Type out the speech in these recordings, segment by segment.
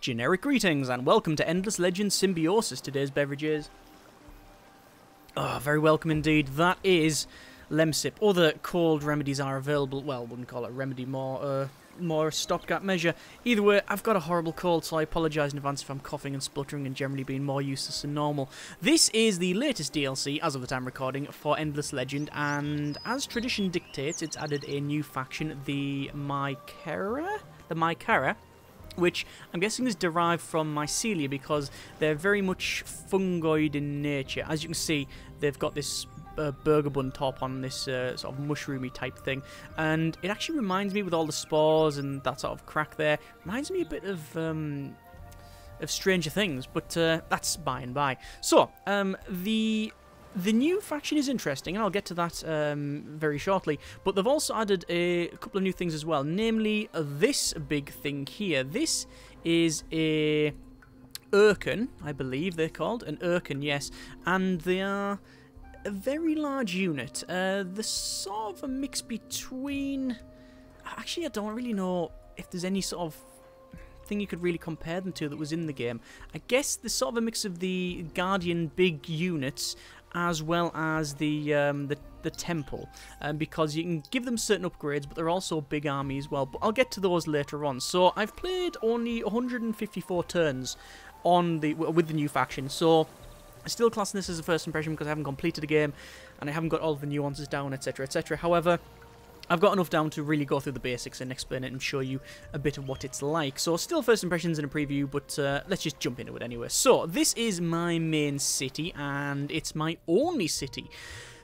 Generic greetings and welcome to Endless Legends Symbiosis. Today's beverage is... Oh, very welcome indeed. That is Lemsip. Other cold remedies are available. Well, wouldn't call it a remedy, more stopgap measure. Either way, I've got a horrible cold, so I apologise in advance if I'm coughing and spluttering and generally being more useless than normal. This is the latest DLC, as of the time recording, for Endless Legend, and as tradition dictates, it's added a new faction, the Mykara? The Mykara, which I'm guessing is derived from mycelia because they're very much fungoid in nature. As you can see, they've got this burger bun top on this sort of mushroomy type thing, and it actually reminds me, with all the spores and that sort of crack there, reminds me a bit of Stranger Things, but that's by and by. So, the new faction is interesting, and I'll get to that very shortly, but they've also added a couple of new things as well, namely this big thing here. This is a Urkan, I believe they're called, an Urkan, yes, and they are a very large unit. They're sort of a mix between... Actually, I don't really know if there's any sort of thing you could really compare them to that was in the game. I guess they're sort of a mix of the Guardian big units as well as the temple, because you can give them certain upgrades, but they're also a big army as well. But I'll get to those later on. So I've played only 154 turns on with the new faction, so I still class this as a first impression because I haven't completed the game and I haven't got all of the nuances down, etc, etc. However, I've got enough down to really go through the basics and explain it and show you a bit of what it's like. So still first impressions in a preview, but let's just jump into it anyway. So this is my main city, and it's my only city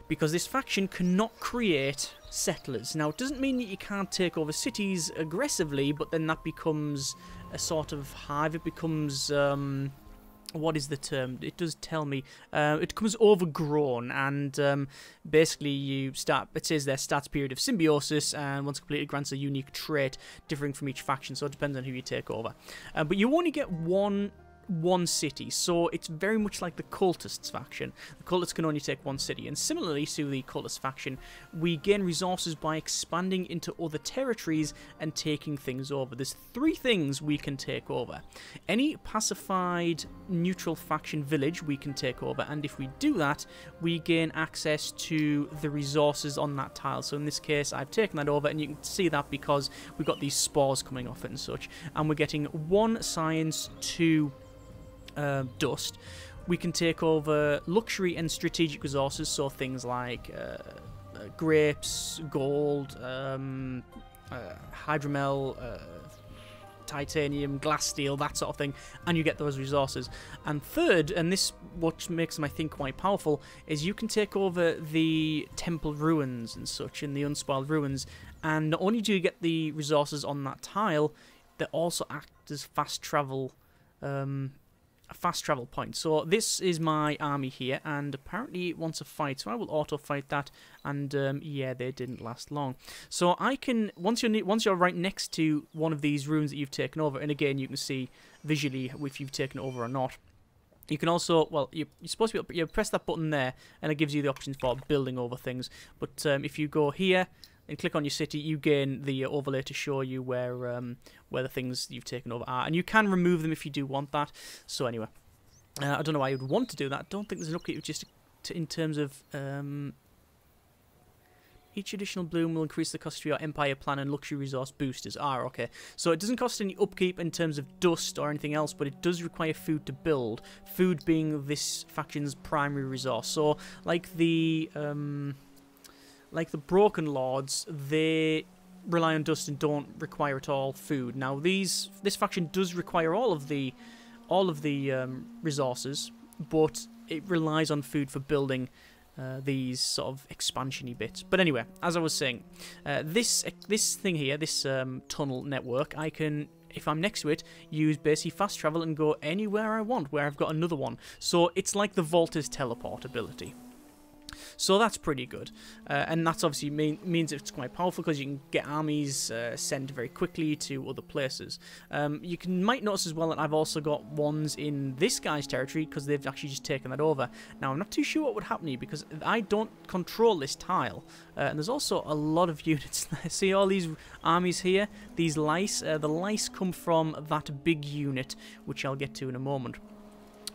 because this faction cannot create settlers. Now, it doesn't mean that you can't take over cities aggressively, but then that becomes a sort of hive. It becomes... what is the term? It does tell me. It becomes overgrown, and basically you start... It says their stats period of symbiosis, and once completed grants a unique trait differing from each faction, so it depends on who you take over. But you only get one city, so it's very much like the cultists faction. The cultists can only take one city, and similarly to the cultist faction, we gain resources by expanding into other territories and taking things over. There's 3 things we can take over. Any pacified neutral faction village we can take over, and if we do that, we gain access to the resources on that tile. So in this case, I've taken that over, and you can see that because we've got these spores coming off it and such, and we're getting 1 science, 2 dust. We can take over luxury and strategic resources, so things like grapes, gold, hydromel, titanium, glass steel, that sort of thing, and you get those resources. And third, and this what makes them I think quite powerful, is you can take over the temple ruins and such, in the unspoiled ruins, and not only do you get the resources on that tile, they also act as fast travel a fast travel point. So this is my army here, and apparently it wants a fight, so I will auto fight that, and yeah, they didn't last long. So I can, once you're right next to one of these ruins that you've taken over, and again you can see visually if you've taken it over or not. You can also, well, you're supposed to be, you press that button there, and it gives you the options for building over things. But if you go here and click on your city, you gain the overlay to show you where the things you've taken over are, and you can remove them if you do want that. So anyway, I don't know why you would want to do that. I don't think there's an update just in terms of each additional bloom will increase the cost of your empire plan and luxury resource boosters. Ah, okay. So it doesn't cost any upkeep in terms of dust or anything else, but it does require food to build. Food being this faction's primary resource. So like the Broken Lords, they rely on dust and don't require at all food. Now this faction does require all of the resources, but it relies on food for building these sort of expansion-y bits. But anyway, as I was saying, this thing here, this tunnel network, I can, if I'm next to it, use basically fast travel and go anywhere I want where I've got another one. So it's like the Volta's teleport ability. So that's pretty good, and that's obviously means it's quite powerful because you can get armies sent very quickly to other places. You might notice as well that I've also got ones in this guy's territory because they've actually just taken that over. Now I'm not too sure what would happen here because I don't control this tile, and there's also a lot of units. See all these armies here, these lice. The lice come from that big unit, which I'll get to in a moment.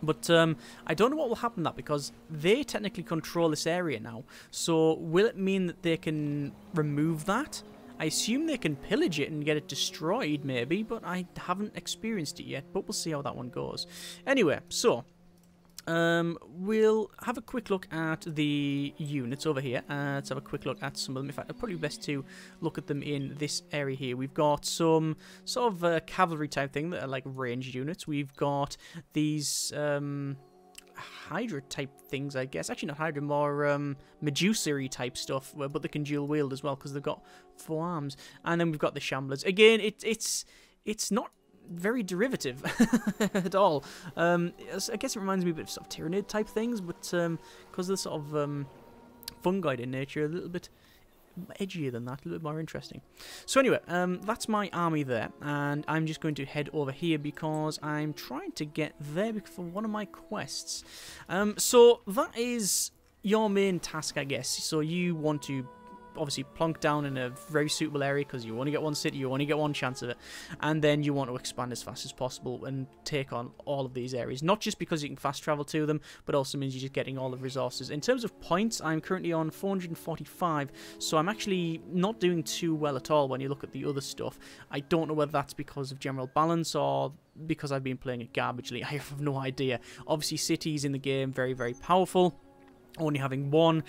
But I don't know what will happen to that because they technically control this area now. So will it mean that they can remove that? I assume they can pillage it and get it destroyed maybe, but I haven't experienced it yet. But we'll see how that one goes. Anyway, so we'll have a quick look at the units over here. Let's have a quick look at some of them. In fact, it's probably best to look at them in this area here. We've got some sort of cavalry type thing that are like ranged units. We've got these Hydra type things, I guess. Actually, not Hydra, more Medusa-y type stuff, but they can dual wield as well because they've got 4 arms. And then we've got the Shamblers. Again, it's not very derivative at all. I guess it reminds me a bit of sort of Tyrannid type things, but because they're sort of fungoid in nature, a little bit edgier than that, a little bit more interesting. So anyway, that's my army there, and I'm just going to head over here because I'm trying to get there for one of my quests. So that is your main task, I guess. So you want to obviously plonk down in a very suitable area because you only get one city, you only get one chance of it, and then you want to expand as fast as possible and take on all of these areas, not just because you can fast travel to them, but also means you're just getting all the resources. In terms of points, I'm currently on 445, so I'm actually not doing too well at all when you look at the other stuff. I don't know whether that's because of general balance or because I've been playing it garbagely. I have no idea. Obviously cities in the game, very, very powerful. Only having one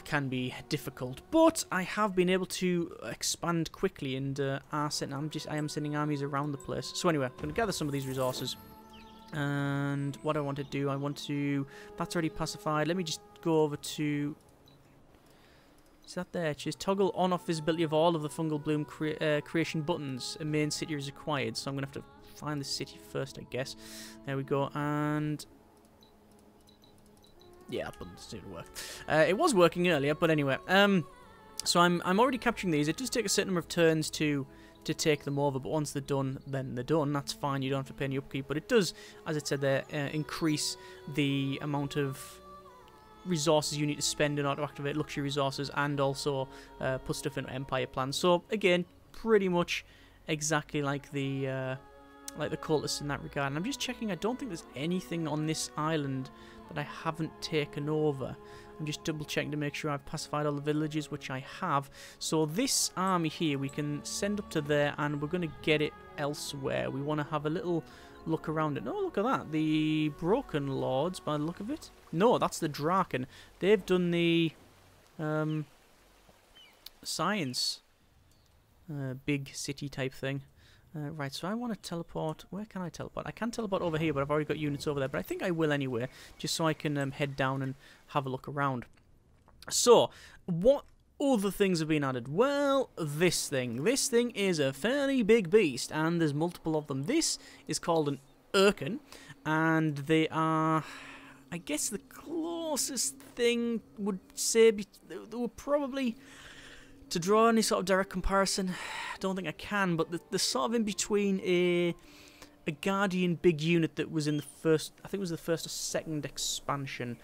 can be difficult, but I have been able to expand quickly and I am sending armies around the place. So anyway, I'm going to gather some of these resources, and what I want to do, that's already pacified. Let me just go over to, is that there? Just toggle on off visibility of all of the fungal bloom creation buttons. A main city is required, so I'm going to have to find the city first, I guess. There we go, and yeah, buttons didn't work. It was working earlier, but anyway. So I'm already capturing these. It does take a certain number of turns to take them over, but once they're done, then they're done. That's fine. You don't have to pay any upkeep, but it does, as it said there, increase the amount of resources you need to spend in order to activate luxury resources, and also put stuff into empire plans. So again, pretty much exactly like the cultists in that regard. And I'm just checking. I don't think there's anything on this island that I haven't taken over. I'm just double checking to make sure I've pacified all the villages, which I have. So this army here we can send up to there, and we're going to get it elsewhere. We want to have a little look around it. Oh, look at that. The Broken Lords, by the look of it. No, that's the Draken. They've done the science big city type thing. Right, so I want to teleport. Where can I teleport? I can teleport over here, but I've already got units over there. But I think I will anyway, just so I can head down and have a look around. So, what other things have been added? Well, this thing. This thing is a fairly big beast, and there's multiple of them. This is called an Urkan, and they are, I guess the closest thing would say, they were probably, to draw any sort of direct comparison, I don't think I can, but they're sort of in between a Guardian big unit that was in the first, I think it was the first or second expansion,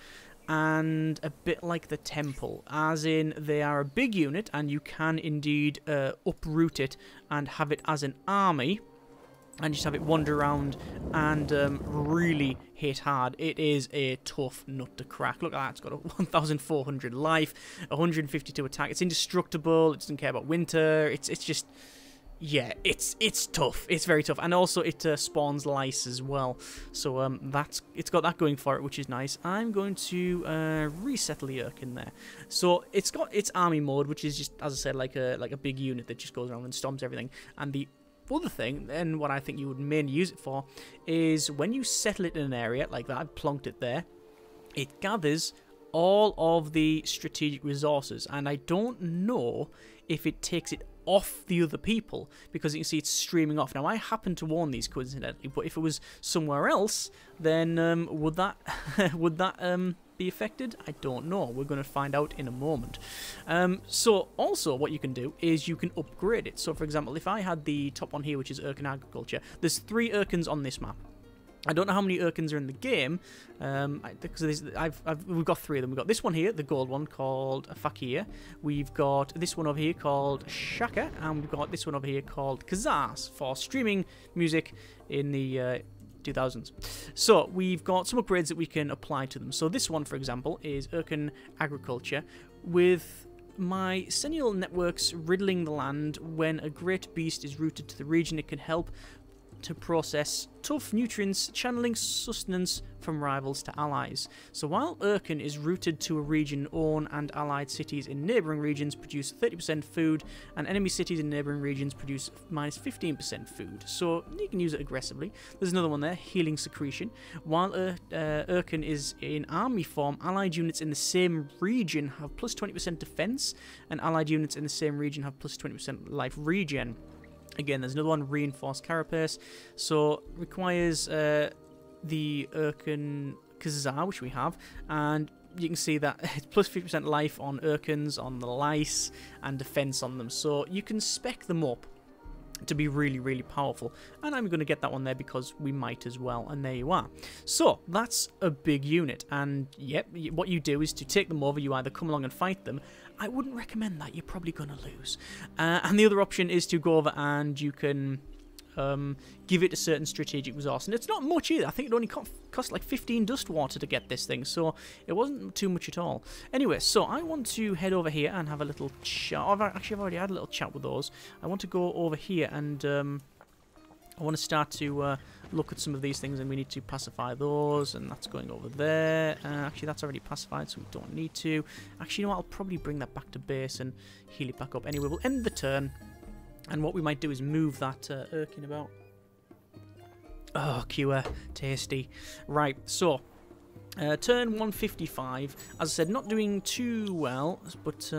and a bit like the Temple, as in they are a big unit and you can indeed uproot it and have it as an army, and just have it wander around and really hit hard. It is a tough nut to crack. Look at that, it's got a 1,400 life, 152 attack. It's indestructible, it doesn't care about winter, it's just, yeah, it's tough. It's very tough. And also it spawns lice as well. So it's got that going for it, which is nice. I'm going to resettle the Urkan there. So it's got its army mode, which is just, as I said, like a big unit that just goes around and stomps everything. And the other thing, and what I think you would mainly use it for, is when you settle it in an area like that, I've plonked it there, it gathers all of the strategic resources, and I don't know if it takes it off the other people, because you can see it's streaming off. Now, I happen to warn these coincidentally, but if it was somewhere else, then would that be affected? I don't know. We're going to find out in a moment. So also what you can do is you can upgrade it. So for example, if I had the top one here, which is Urkan Agriculture, there's 3 Urkans on this map. I don't know how many Urkans are in the game, because we've got 3 of them. We've got this one here, the gold one, called Fakir. We've got this one over here called Shaka, and we've got this one over here called Kazas for streaming music in the 2000s. So we've got some upgrades that we can apply to them. So this one, for example, is Urkan Agriculture. With my sentinel networks riddling the land, when a great beast is routed to the region, it can help to process tough nutrients, channeling sustenance from rivals to allies. So while Urkan is routed to a region, own and allied cities in neighbouring regions produce 30% food, and enemy cities in neighbouring regions produce minus 15% food. So you can use it aggressively. There's another one there, healing secretion. While Urkan is in army form, allied units in the same region have plus 20% defense, and allied units in the same region have plus 20% life regen. Again, there's another one, reinforced carapace. So requires the Urkan Kazar, which we have, and you can see that it's plus 50% life on Urkans, on the lice, and defense on them. So you can spec them up to be really, really powerful. And I'm going to get that one there because we might as well. And there you are. So that's a big unit. And yep, what you do is to take them over. You either come along and fight them. I wouldn't recommend that. You're probably going to lose. And the other option is to go over and you can give it a certain strategic resource. And it's not much either. I think it only cost like 15 dust water to get this thing. So it wasn't too much at all. Anyway, so I want to head over here and have a little chat. I've already had a little chat with those. I want to go over here and I want to start to look at some of these things, and we need to pacify those, and that's going over there. Actually, that's already pacified, so we don't need to. Actually, you know what? I'll probably bring that back to base and heal it back up. Anyway, we'll end the turn, and what we might do is move that Urkan about. Oh, cure. Tasty. Right, so turn 155. As I said, not doing too well, but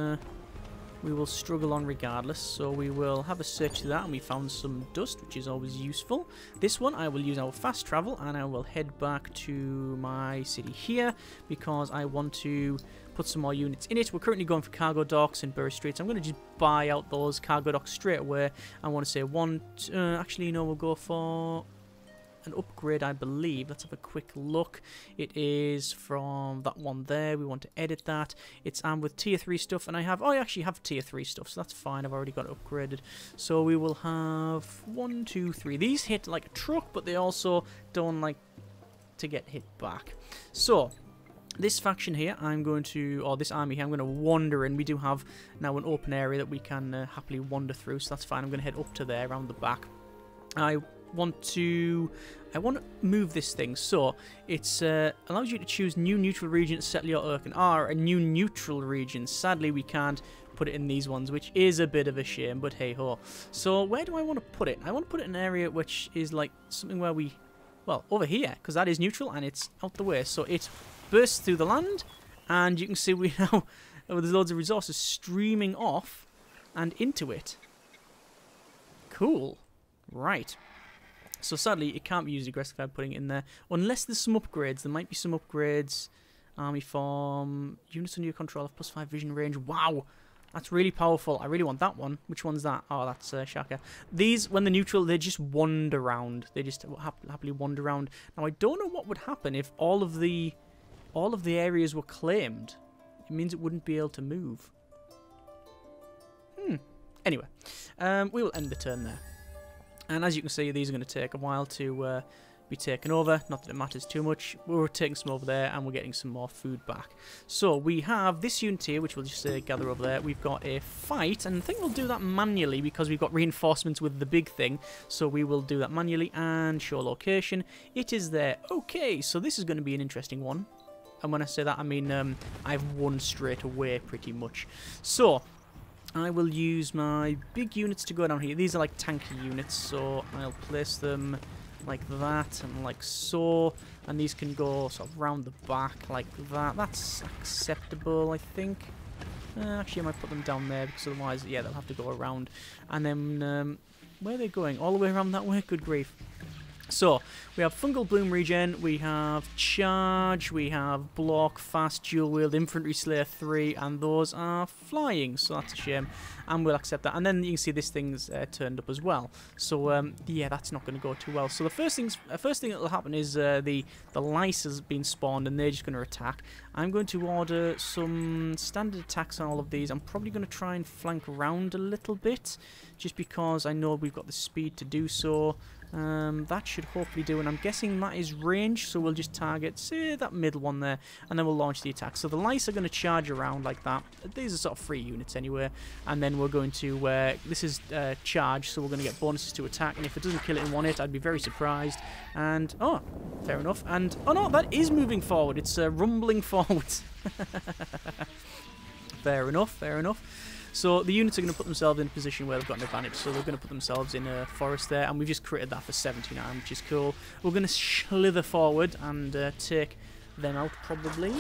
we will struggle on regardless. So we will have a search to that, and we found some dust, which is always useful. This one I will use our fast travel, and I will head back to my city here because I want to put some more units in it. We're currently going for cargo docks in Burr Street, so I'm going to just buy out those cargo docks straight away. I want to say actually, no, we'll go for an upgrade, I believe. Let's have a quick look. It is from that one there. We want to edit that. It's armed with tier 3 stuff, and I actually have tier 3 stuff, so that's fine. I've already got it upgraded. So we will have 1, 2, 3. These hit like a truck, but they also don't like to get hit back. So this faction here, or this army here, I'm going to wander in. We do have now an open area that we can happily wander through, so that's fine. I'm going to head up to there, around the back. I want to move this thing, so it allows you to choose new neutral region to settle your Urkan. A new neutral region. Sadly, we can't put it in these ones, which is a bit of a shame, but hey ho. So where do I want to put it? I want to put it in an area which is like something where over here, because that is neutral and it's out the way, so it bursts through the land, and you can see we now there's loads of resources streaming off and into it. Cool. Right. So sadly, it can't be used aggressively by putting it in there, unless there's some upgrades. There might be some upgrades. Army form, units under your control have +5 vision range. Wow, that's really powerful. I really want that one. Which one's that? Oh, that's Shaka. These, when they're neutral, they just wander around. They just happily wander around. Now, I don't know what would happen if all of the areas were claimed. It means it wouldn't be able to move. Anyway, we will end the turn there. And as you can see, these are going to take a while to be taken over. Not that it matters too much. We're taking some over there, and we're getting some more food back. So we have this unit here, which we'll just gather over there. We've got a fight, and I think we'll do that manually because we've got reinforcements with the big thing. So we will do that manually, and show location. It is there. Okay, so this is going to be an interesting one. And when I say that, I mean I've won straight away pretty much. So I will use my big units to go down here. These are like tanky units, so I'll place them like that and like so. And these can go sort of round the back like that. That's acceptable, I think. Actually, I might put them down there because otherwise, yeah, they'll have to go around. And then, where are they going? All the way around that way? Good grief. So, we have Fungal Bloom regen, we have Charge, we have Block, Fast, Dual Wield, Infantry Slayer 3, and those are flying, so that's a shame, and we'll accept that. And then you can see this thing's turned up as well, so yeah, that's not going to go too well. So the first thing that will happen is the lice has been spawned, and they're just going to attack. I'm going to order some standard attacks on all of these. I'm probably going to try and flank around a little bit, just because I know we've got the speed to do so. That should hopefully do, and I'm guessing that is range, so we'll just target, say, that middle one there, and then we'll launch the attack. So the lice are going to charge around like that. These are sort of free units anyway, and then we're going to, this is charge, so we're going to get bonuses to attack, and if it doesn't kill it in one hit, I'd be very surprised. And, oh, fair enough, and, oh no, that is moving forward, it's rumbling forwards. Fair enough, fair enough. So the units are going to put themselves in a position where they've got an advantage. So they're going to put themselves in a forest there, and we've just created that for 79, which is cool. We're going to slither forward and take them out probably.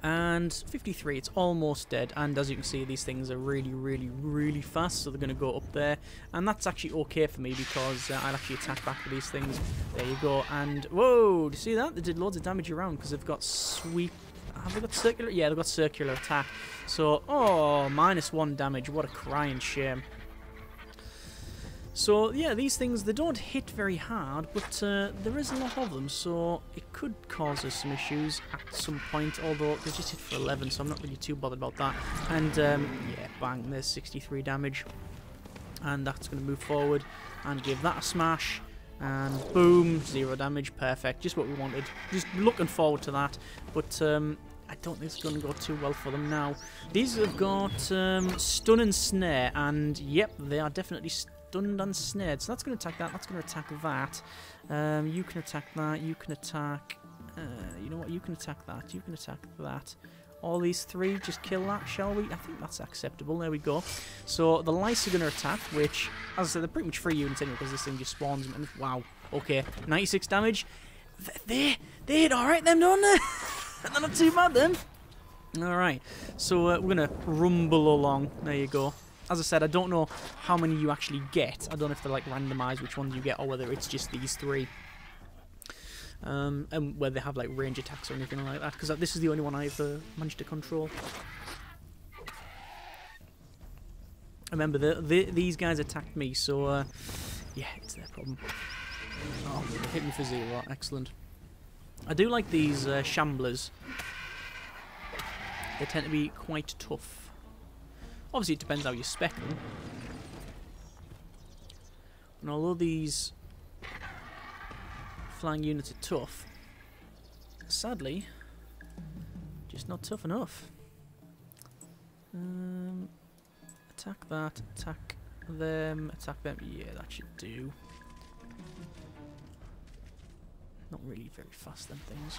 And 53, it's almost dead. And as you can see, these things are really, really, really fast. So they're going to go up there, and that's actually okay for me because I'll actually attack back with these things. There you go. And whoa, do you see that? They did loads of damage around because they've got sweep. Have they got circular? Yeah, they've got circular attack. So, oh, -1 damage. What a crying shame. So, yeah, these things, they don't hit very hard, but there is a lot of them, so it could cause us some issues at some point, although they just hit for 11, so I'm not really too bothered about that. And, yeah, bang, there's 63 damage. And that's going to move forward and give that a smash. And boom, 0 damage, perfect, just what we wanted. Just looking forward to that, but I don't think it's going to go too well for them now. These have got stun and snare, and yep, they are definitely stunned and snared. So that's going to attack that, that's going to attack that. You can attack that, you can attack... you know what, you can attack that, you can attack that. All these three, just kill that, shall we? I think that's acceptable. There we go. So the lice are going to attack, which, as I said, they're pretty much free units anyway because this thing just spawns them. And wow, okay, 96 damage. They hit alright, them, don't they? They're not too bad, then. Alright, so we're going to rumble along. There you go. As I said, I don't know how many you actually get. I don't know if they're like randomised which ones you get or whether it's just these three. And where they have like range attacks or anything like that, because this is the only one I've managed to control. Remember, these guys attacked me, so yeah, it's their problem. Oh, they hit me for 0, excellent. I do like these shamblers. They tend to be quite tough. Obviously, it depends how you spec them. And although these flying units are tough, sadly, just not tough enough. Attack that, attack them, yeah, that should do. Not really very fast, them things,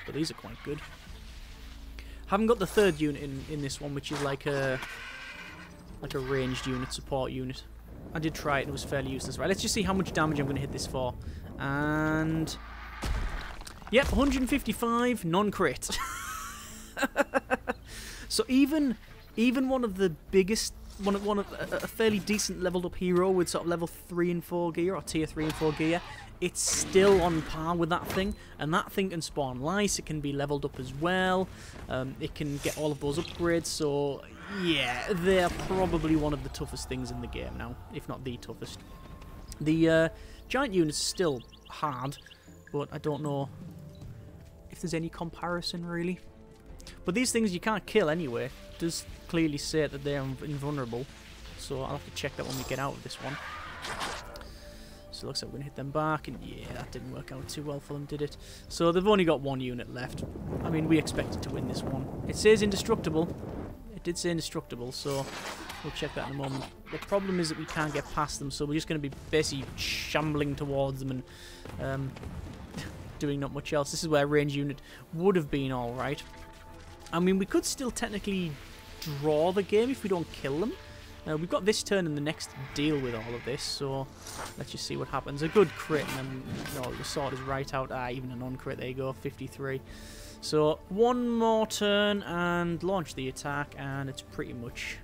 but these are quite good. Haven't got the third unit in this one, which is like a ranged unit, support unit. I did try it and it was fairly useless. Right, let's just see how much damage I'm going to hit this for. And yep, 155 non-crit. So even one of the biggest, one of a fairly decent leveled up hero with sort of level 3 and 4 gear or tier 3 and 4 gear, it's still on par with that thing, and that thing can spawn lice. It can be leveled up as well. It can get all of those upgrades. So yeah, they're probably one of the toughest things in the game now, if not the toughest. The giant units are still hard, but I don't know if there's any comparison really. But these things you can't kill anyway. It does clearly say that they're invulnerable, so I'll have to check that when we get out of this one. So it looks like we're going to hit them back, and yeah, that didn't work out too well for them, did it? So they've only got 1 unit left. I mean, we expected to win this one. It says indestructible. It did say indestructible, so we'll check that in a moment. The problem is that we can't get past them, so we're just going to be basically shambling towards them and doing not much else. This is where a range unit would have been alright. I mean, we could still technically draw the game if we don't kill them. We've got this turn and the next deal with all of this, so let's just see what happens. A good crit, and then the sword is right out. Even a non-crit, there you go, 53. So one more turn and launch the attack, and it's pretty much,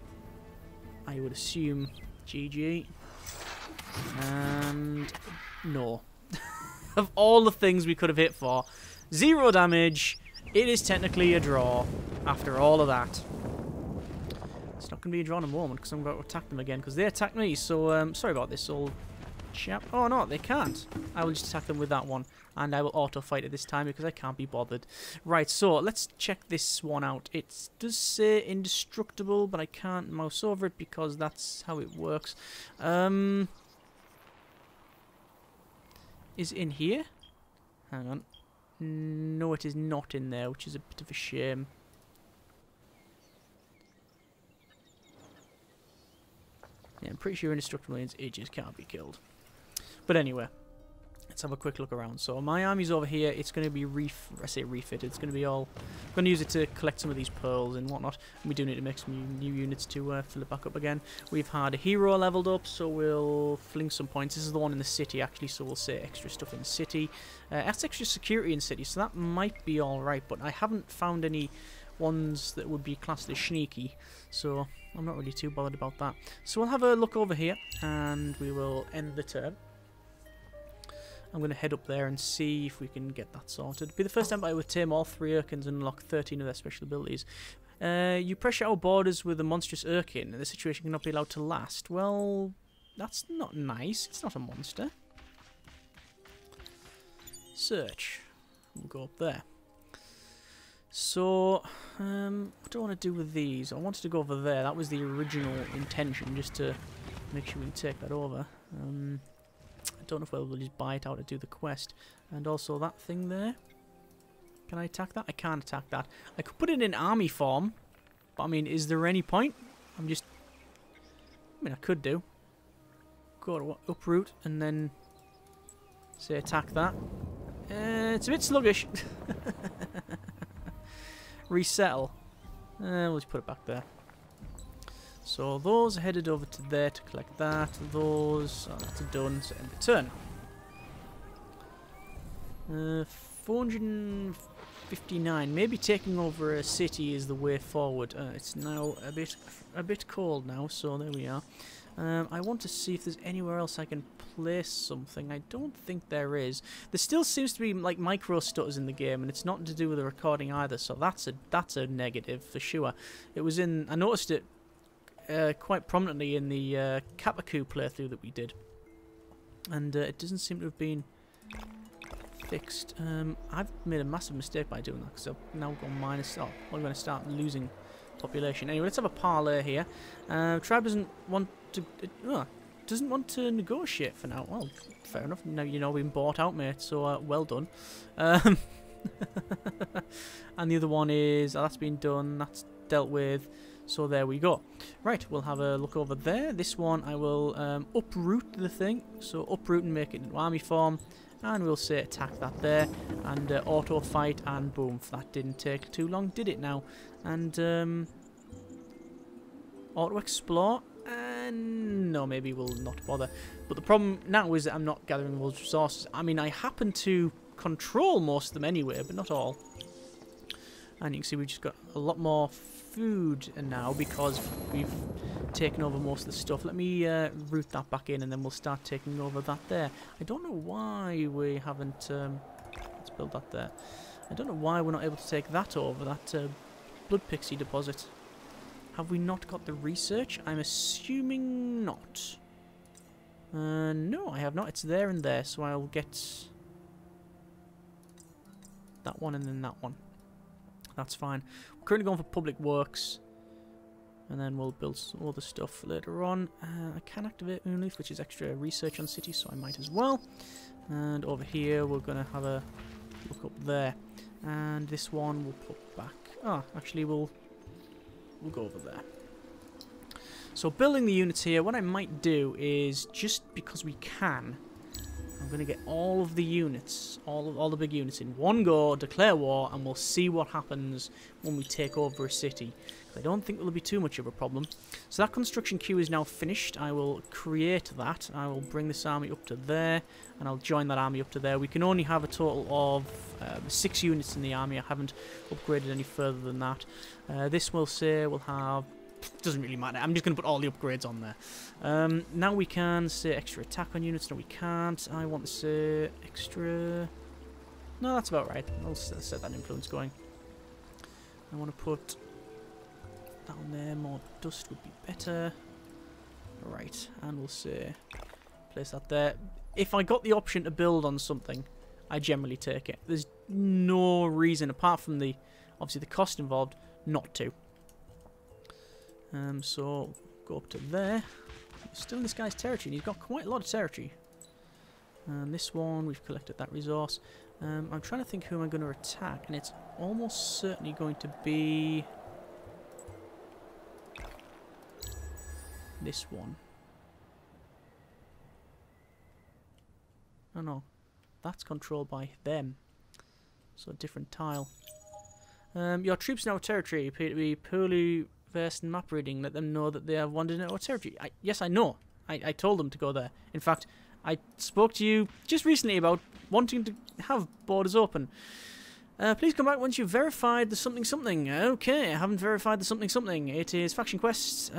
I would assume, GG. And no. Of all the things we could have hit for, 0 damage. It is technically a draw after all of that. It's not going to be a draw in a moment because I'm going to attack them again because they attacked me. So, sorry about this old chap. Oh, no, they can't. I will just attack them with that one. And I will auto-fight it this time because I can't be bothered. Right, so let's check this one out. It does say indestructible, but I can't mouse over it because that's how it works. Is it in here? Hang on. No, it is not in there, which is a bit of a shame. Yeah, I'm pretty sure indestructible means it just can't be killed. But anyway, let's have a quick look around. So my army's over here. It's going to be refitted. It's going to be all... I'm going to use it to collect some of these pearls and whatnot. And we do need to make some new units to fill it back up again. We've had a hero leveled up, so we'll fling some points. This is the one in the city, actually, so we'll say extra stuff in the city. That's extra security in the city, so that might be alright. But I haven't found any ones that would be classed as sneaky, so I'm not really too bothered about that. So we'll have a look over here, and we will end the turn. I'm going to head up there and see if we can get that sorted. It'll be the first time I would tame all 3 Urkans and unlock 13 of their special abilities. You pressure our borders with a monstrous Urkan, and the situation cannot be allowed to last. Well, that's not nice. It's not a monster. Search. We'll go up there. So, what do I want to do with these? I wanted to go over there. That was the original intention, just to make sure we can take that over. I don't know if we'll just buy it out to do the quest. And also that thing there. Can I attack that? I can't attack that. I could put it in army form. But I mean, is there any point? I mean, I could do. Go to uproot and then say attack that. It's a bit sluggish. Resettle. We'll just put it back there. So those are headed over to there to collect that. Those, that's done, so end the turn. 459. Maybe taking over a city is the way forward. It's now a bit cold now, so there we are. I want to see if there's anywhere else I can place something. I don't think there is. There still seems to be like micro stutters in the game, and it's not to do with the recording either. So that's a negative for sure. It was in. I noticed it quite prominently in the Kapaku playthrough that we did, and it doesn't seem to have been fixed. I've made a massive mistake by doing that because I've now gone minus. Oh, I'm going to start losing population. Anyway, let's have a parley here. Tribe doesn't want to negotiate for now. Well, fair enough. Now you know we've been bought out, mate. So well done. And the other one is that's been done. That's dealt with. So there we go. Right, we'll have a look over there. This one I will uproot the thing. So uproot and make it into army form. And we'll say attack that there. And auto fight and boom. That didn't take too long, did it now? And auto explore. And no, maybe we'll not bother. But the problem now is that I'm not gathering those resources. I mean, I happen to control most of them anyway, but not all. And you can see we've just got a lot more food now because we've taken over most of the stuff. Let me route that back in and then we'll start taking over that there. I don't know why we haven't... let's build that there. I don't know why we're not able to take that over, that blood pixie deposit. Have we not got the research? I'm assuming not. No, I have not. It's there and there, so I'll get that one and then that one. That's fine. We're currently going for public works, and then we'll build some other stuff later on. I can activate Moonleaf, which is extra research on cities, so I might as well. And over here, we're going to have a look up there. And this one we'll put back. Oh, actually, we'll go over there. So building the units here, what I might do is, just because we can, I'm going to get all of the units, all the big units in one go, declare war, and we'll see what happens when we take over a city. I don't think it'll be too much of a problem. So that construction queue is now finished. I will create that. I will bring this army up to there, and I'll join that army up to there. We can only have a total of 6 units in the army. I haven't upgraded any further than that. This will say we'll have doesn't really matter. I'm just going to put all the upgrades on there. Now we can say extra attack on units. No, we can't. I want to say extra... No, that's about right. I'll set that influence going. I want to put down there. More dust would be better. Right, and we'll say place that there. If I got the option to build on something, I generally take it. There's no reason, apart from the obviously the cost involved, not to. So go up to there. Still in this guy's territory. He's got quite a lot of territory. And this one, we've collected that resource. I'm trying to think who I'm going to attack, and it's almost certainly going to be this one. Oh no, that's controlled by them. So a different tile. Your troops in our territory appear to be poorly versed in map reading. Let them know that they have wandered into our territory. Yes, I know. I told them to go there. In fact, I spoke to you just recently about wanting to have borders open. Please come back once you've verified the something something. Okay, I haven't verified the something something. It is faction quests.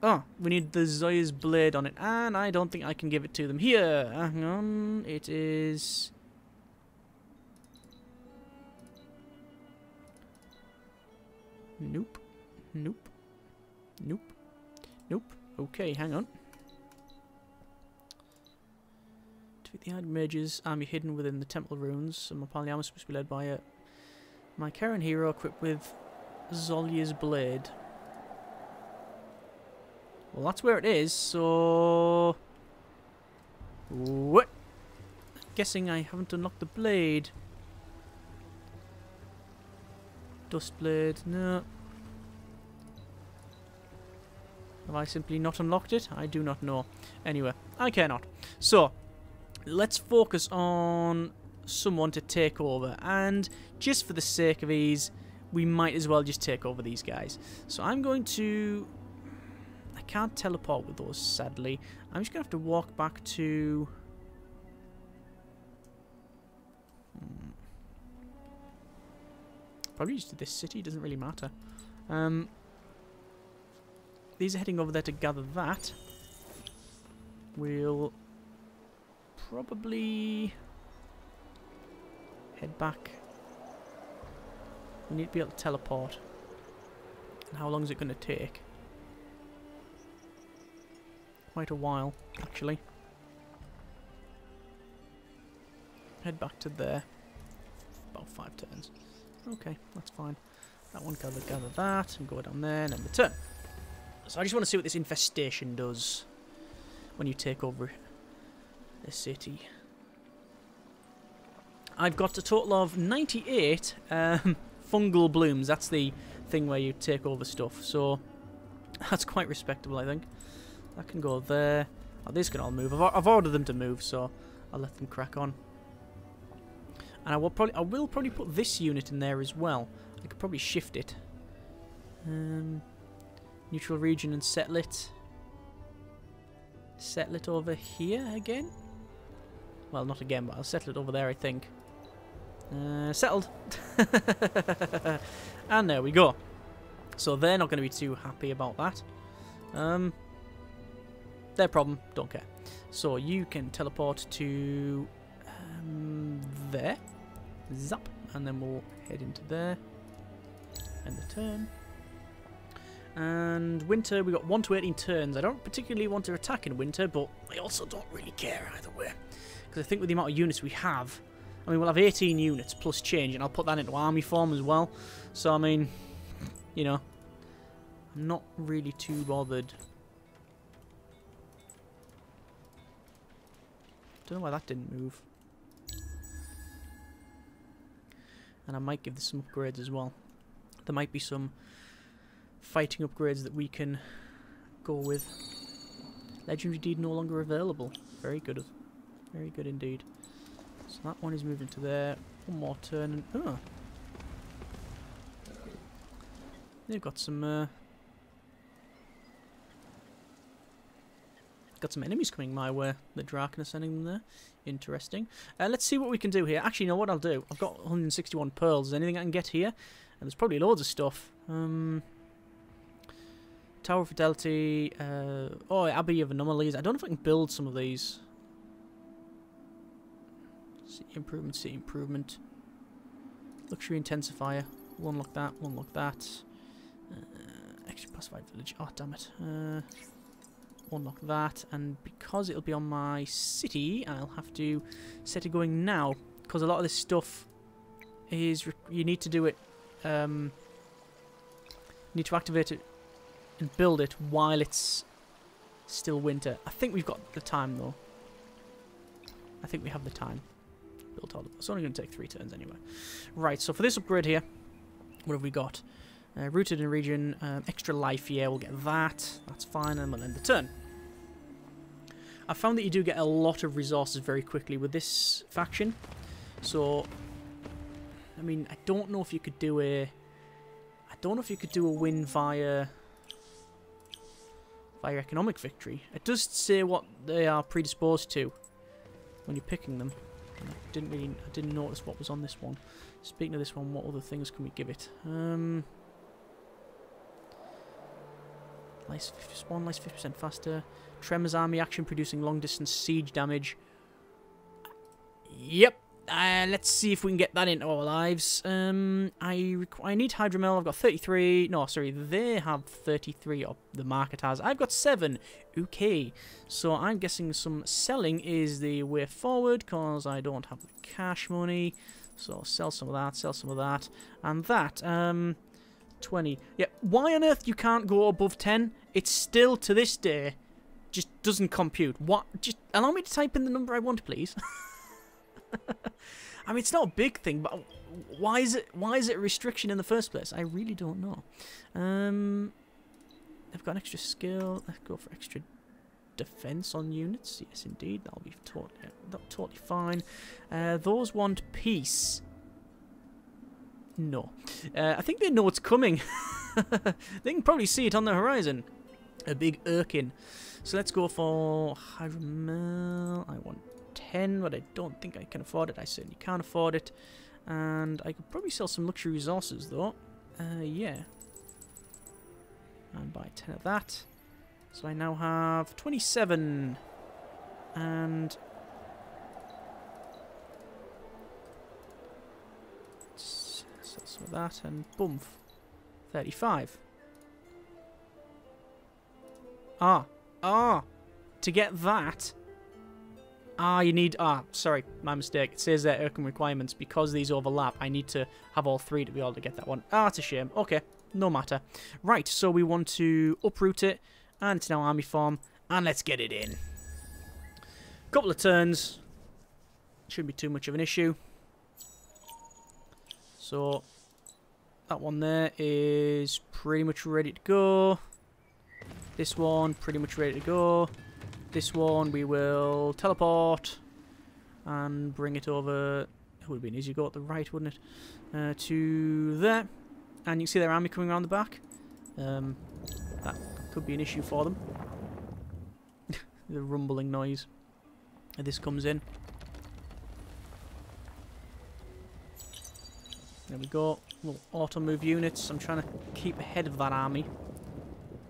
Oh, we need the Zoya's blade on it, and I don't think I can give it to them here. Hang on, it is... Nope. Nope. Nope. Nope. Okay, hang on. Defeat the Archmage's army hidden within the temple ruins. Some Apollyarmus must be led by a Mykaran hero equipped with Zolya's blade. Well, that's where it is, so... What? Guessing I haven't unlocked the blade. Dust blade, no. Have I simply not unlocked it? I do not know. Anyway, I care not. So, let's focus on someone to take over. And just for the sake of ease, we might as well just take over these guys. So I'm going to... I can't teleport with those, sadly. I'm just going to have to walk back to... Probably just to this city, doesn't really matter. These are heading over there to gather that. We'll probably head back. We need to be able to teleport. And how long is it going to take? Quite a while, actually. Head back to there. About 5 turns. Okay, that's fine. That one gather that, and go down there, and then return. So I just want to see what this infestation does when you take over the city. I've got a total of 98 fungal blooms. That's the thing where you take over stuff. So that's quite respectable, I think. That can go there. Oh, these can all move. I've ordered them to move, so I'll let them crack on. And I will probably put this unit in there as well. I could probably shift it. Neutral region and settle it. Settle it over here again. Well, not again, but I'll settle it over there, I think. Settled. And there we go. So they're not going to be too happy about that. Their problem, don't care. So you can teleport to there. Zap. And then we'll head into there. End the turn. And winter, we got 1 to 18 turns. I don't particularly want to attack in winter, but I also don't really care either way. Because I think with the amount of units we have, I mean, we'll have 18 units plus change, and I'll put that into army form as well. So, I mean, you know, I'm not really too bothered. Don't know why that didn't move. And I might give this some upgrades as well. There might be some fighting upgrades that we can go with. Legendary deed no longer available. Very good. Very good indeed. So that one is moving to there. One more turn and... Oh. They've got some... got some enemies coming my way. The Draken are sending them there. Interesting. Let's see what we can do here. Actually, you know what I'll do? I've got 161 pearls. Is there anything I can get here? And there's probably loads of stuff. Tower of Fidelity. Oh, Abbey of Anomalies. I don't know if I can build some of these. City improvement, city improvement. Luxury intensifier. One like that, one like that. Extra pacified village. Oh, damn it. One like that. And because it'll be on my city, I'll have to set it going now. Because a lot of this stuff is... you need to do it... you need to activate it and build it while it's still winter. I think we've got the time, though. I think we have the time. Build all of it. It's only going to take 3 turns anyway. Right, so for this upgrade here, what have we got? Rooted in region, extra life, yeah, we'll get that. That's fine, and we'll end the turn. I found that you do get a lot of resources very quickly with this faction. So, I mean, I don't know if you could do a... I don't know if you could do a win via economic victory. It does say what they are predisposed to when you're picking them. And I didn't notice what was on this one. Speaking of this one, what other things can we give it? Lice 50 lice 50% faster. Tremors army action producing long distance siege damage. Yep. Let's see if we can get that into our lives. I need hydromel. I've got 33. No, sorry, they have 33. Or the market has. I've got 7. Okay. So I'm guessing some selling is the way forward because I don't have the cash money. So sell some of that. Sell some of that. And that. 20. Yeah. Why on earth you can't go above 10? It's still to this day just doesn't compute. What? Just allow me to type in the number I want, please. I mean, it's not a big thing, but why is it a restriction in the first place? I really don't know. They've got an extra skill. Let's go for extra defense on units. Yes, indeed. That'll be totally fine. Those want peace. No. I think they know what's coming. They can probably see it on the horizon. A big Urkan. So let's go for hydromel. I want 10, but I don't think I can afford it. I certainly can't afford it. And I could probably sell some luxury resources, though. Yeah. And buy 10 of that. So I now have 27. And... sell some of that, and boom. 35. To get that... you need... sorry, my mistake. It says there Urkan requirements. Because these overlap, I need to have all 3 to be able to get that one. It's a shame. Okay, no matter. Right, so we want to uproot it, and it's now army form, and let's get it in. Couple of turns. Shouldn't be too much of an issue. So, that one there is pretty much ready to go. This one, pretty much ready to go. This one we will teleport and bring it over. It would have been easy to go at the right, wouldn't it? To there. And you can see their army coming around the back. That could be an issue for them. The rumbling noise. And this comes in. There we go. Little auto move units. I'm trying to keep ahead of that army.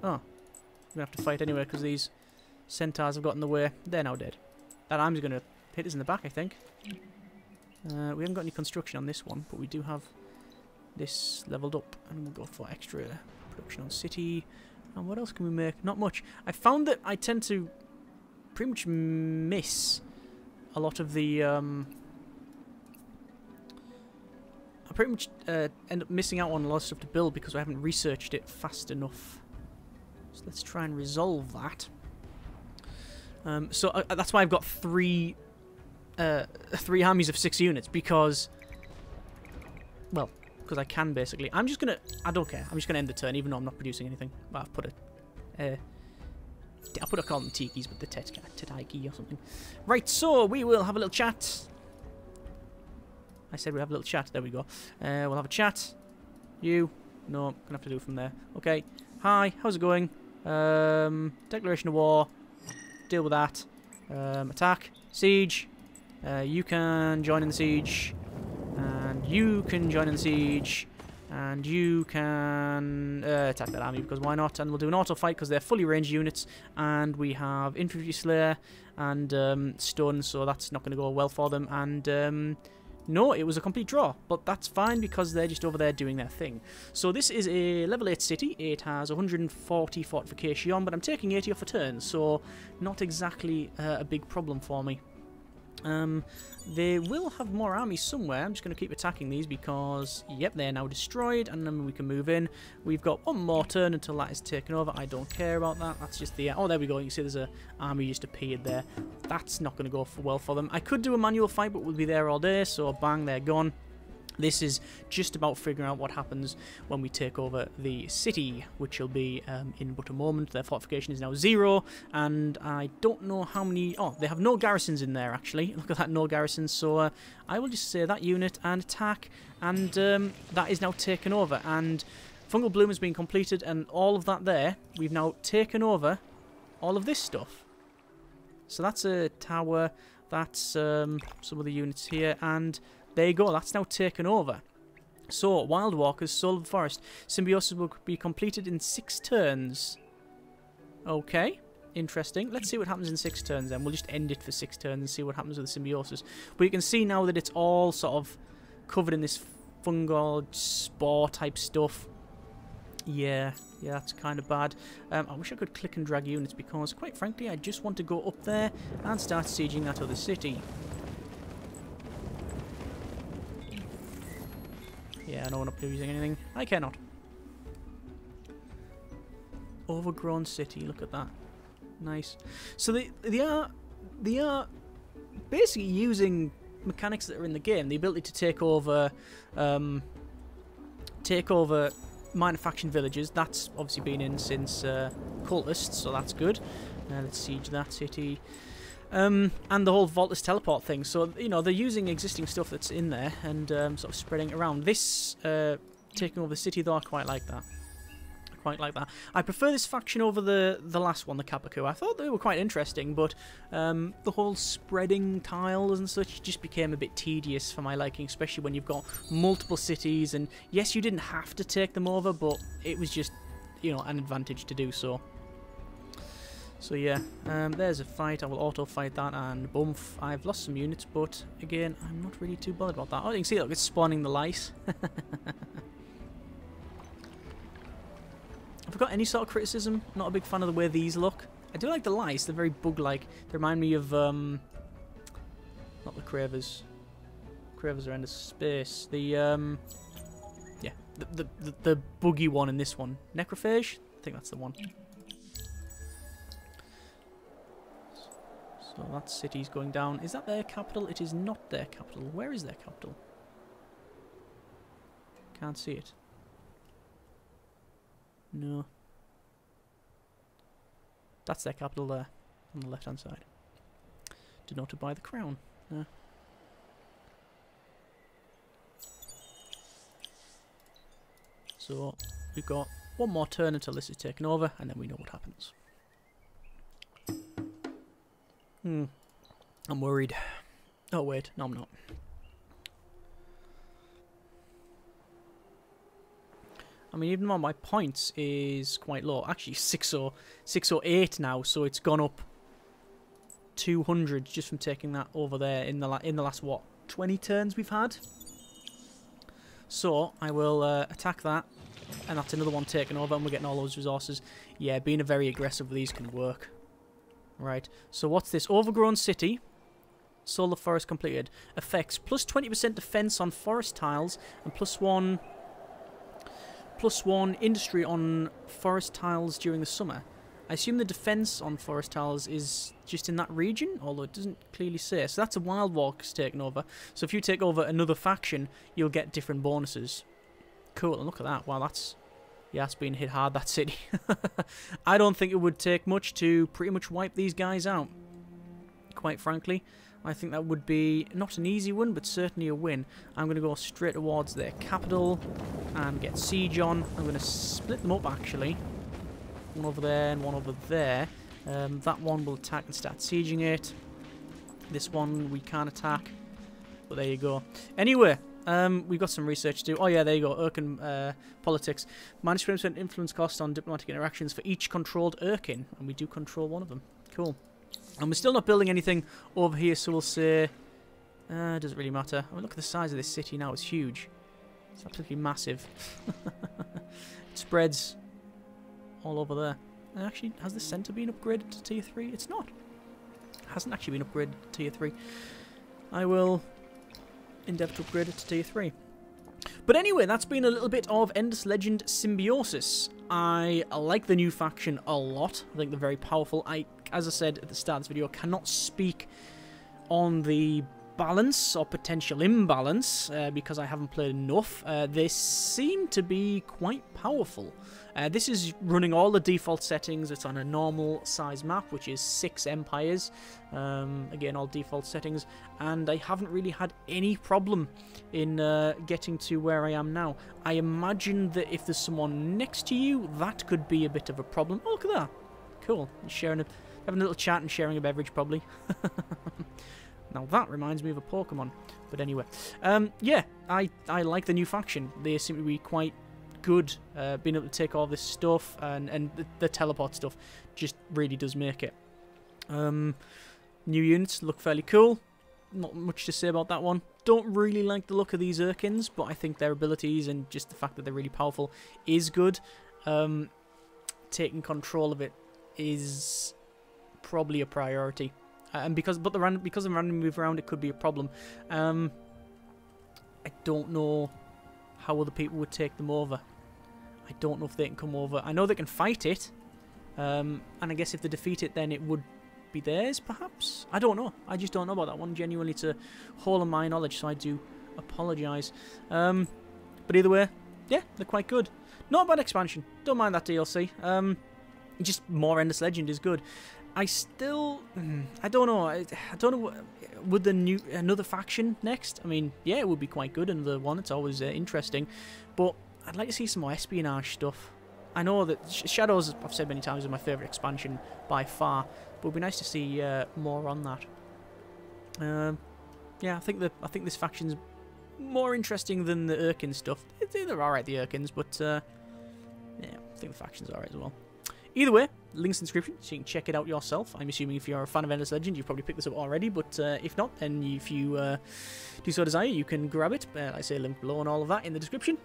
Oh. I'm going to have to fight anyway because these centaurs have got in the way. They're now dead. That army's going to hit us in the back, I think. We haven't got any construction on this one, but we do have this leveled up. And we'll go for extra production on city. And what else can we make? Not much. I found that I tend to pretty much miss a lot of the... I pretty much end up missing out on a lot of stuff to build because I haven't researched it fast enough. So let's try and resolve that. So that's why I've got three armies of 6 units because, well, because I can basically. I'm just gonna. I don't care. I'm just gonna end the turn, even though I'm not producing anything. But I've put a. I'll put a call them tikis, but the tetaiki or something. Right. So we will have a little chat. I said we'll have a little chat. There we go. We'll have a chat. You. No, I'm gonna have to do it from there. Okay. Hi. How's it going? Declaration of war. Deal with that. Attack. Siege. You can join in the siege. And you can join in the siege. And you can attack that army, because why not? And we'll do an auto fight because they're fully ranged units. And we have infantry slayer and stun, so that's not going to go well for them. And no, it was a complete draw, but that's fine because they're just over there doing their thing. So this is a level 8 city. It has 140 fortification, but I'm taking 80 off a turn, so not exactly a big problem for me. They will have more armies somewhere. I'm just going to keep attacking these because, yep, they're now destroyed, and then we can move in. We've got one more turn until that is taken over. I don't care about that. That's just the... Oh, there we go. You see there's an army just appeared there. That's not going to go well for them. I could do a manual fight, but we'll be there all day, so bang, they're gone. This is just about figuring out what happens when we take over the city, which will be in but a moment. Their fortification is now 0, and I don't know how many... Oh, they have no garrisons in there, actually. Look at that, no garrisons. So I will just say that unit and attack, and that is now taken over. And Fungal Bloom has been completed, and all of that there, we've now taken over all of this stuff. So that's a tower, that's some of the units here, and... there you go, that's now taken over. So, Wild Walkers, Soul of the Forest. Symbiosis will be completed in 6 turns. Okay, interesting. Let's see what happens in 6 turns then. We'll just end it for 6 turns and see what happens with the Symbiosis. But you can see now that it's all sort of covered in this fungal spore type stuff. Yeah, that's kind of bad. I wish I could click and drag units because, quite frankly, I just want to go up there and start sieging that other city. Yeah, no one up here using anything. I care not. Overgrown city, look at that. Nice. So they are basically using mechanics that are in the game. The ability to take over minor faction villages. That's obviously been in since Cultists, so that's good. Let's siege that city. And the whole vaultless teleport thing. So, you know, they're using existing stuff that's in there and sort of spreading it around. This taking over the city, though, I quite like that. I prefer this faction over the last one, the Kapaku. I thought they were quite interesting, but the whole spreading tiles and such just became a bit tedious for my liking, especially when you've got multiple cities. And yes, you didn't have to take them over, but it was just, you know, an advantage to do so. So yeah, there's a fight. I will auto-fight that, and boom, I've lost some units, but again, I'm not really too bothered about that. Oh, you can see, look, it's spawning the lice. Have I got any sort of criticism? Not a big fan of the way these look. I do like the lice, they're very bug-like. They remind me of, not the Cravers. Cravers are in space. The, yeah, the buggy one in this one. Necrophage? I think that's the one. So that city's going down. Is that their capital? It is not their capital. Where is their capital? Can't see it. No. That's their capital there, on the left-hand side. Denoted by the crown. Yeah. So, we've got one more turn until this is taken over, and then we know what happens. I'm worried. Oh wait, no I'm not. I mean, even though my points is quite low, actually 608 now, so it's gone up 200 just from taking that over there in the last what 20 turns we've had. So I will attack that, and that's another one taken over, and we're getting all those resources. Yeah, being a very aggressive with these can work. Right, so what's this? Overgrown city. Solar forest completed. Effects plus 20% defense on forest tiles and +1 industry on forest tiles during the summer. I assume the defense on forest tiles is just in that region, although it doesn't clearly say. So that's a Wild Walkers taken over. So if you take over another faction, you'll get different bonuses. Cool, and look at that. Wow, that's... yeah, it's been hit hard, that city. I don't think it would take much to pretty much wipe these guys out. Quite frankly, I think that would be not an easy win, but certainly a win. I'm going to go straight towards their capital and get siege on. I'm going to split them up, actually. One over there and one over there. That one will attack and start sieging it. This one we can't attack, but there you go. Anyway, We've got some research to do. Oh yeah, there you go. Urkan politics. Minus 20% influence cost on diplomatic interactions for each controlled Urkan, and we do control one of them. Cool. And we're still not building anything over here, so we'll say... doesn't really matter. I mean, look at the size of this city now. It's huge. It's absolutely massive. It spreads all over there. And actually, has the centre been upgraded to tier 3? It's not. It hasn't actually been upgraded to tier 3. I will endeavour to upgrade it to tier 3. But anyway, that's been a little bit of Endless Legend Symbiosis. I like the new faction a lot. I think they're very powerful. As I said at the start of this video, cannot speak on the balance or potential imbalance because I haven't played enough. They seem to be quite powerful. This is running all the default settings. It's on a normal size map, which is 6 empires. Again, all default settings, and I haven't really had any problem in getting to where I am now. I imagine that if there's someone next to you, that could be a bit of a problem. Oh, look at that. Cool. Having a little chat and sharing a beverage, probably. Now that reminds me of a Pokemon. But anyway, yeah, I like the new faction. They seem to be quite good. Being able to take all this stuff and the teleport stuff just really does make it. New units look fairly cool. Not much to say about that one. Don't really like the look of these Urkans, but I think their abilities and just the fact that they're really powerful is good. Taking control of it is probably a priority. And because of the random move around, it could be a problem. I don't know how other people would take them over. I don't know if they can come over. I know they can fight it, and I guess if they defeat it, then it would be theirs, perhaps? I don't know. I just don't know about that one. Genuinely, it's a hole of my knowledge, so I do apologise. But either way, yeah, they're quite good. Not a bad expansion. Don't mind that DLC. Just more Endless Legend is good. I still, I don't know. I don't know. Would another faction next? I mean, yeah, it would be quite good. Another one. It's always interesting, but I'd like to see some more espionage stuff. I know that Shadows, I've said many times, is my favourite expansion by far, but it'd be nice to see more on that. Yeah, I think this faction's more interesting than the Urkan stuff. They're alright, the Urkans, but yeah, I think the faction's alright as well. Either way, links in the description, so you can check it out yourself. I'm assuming if you're a fan of Endless Legend, you've probably picked this up already, but if not, then if you do so desire, you can grab it. Like I say, link below and all of that in the description.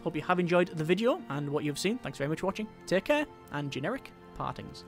Hope you have enjoyed the video and what you've seen. Thanks very much for watching. Take care, and generic partings.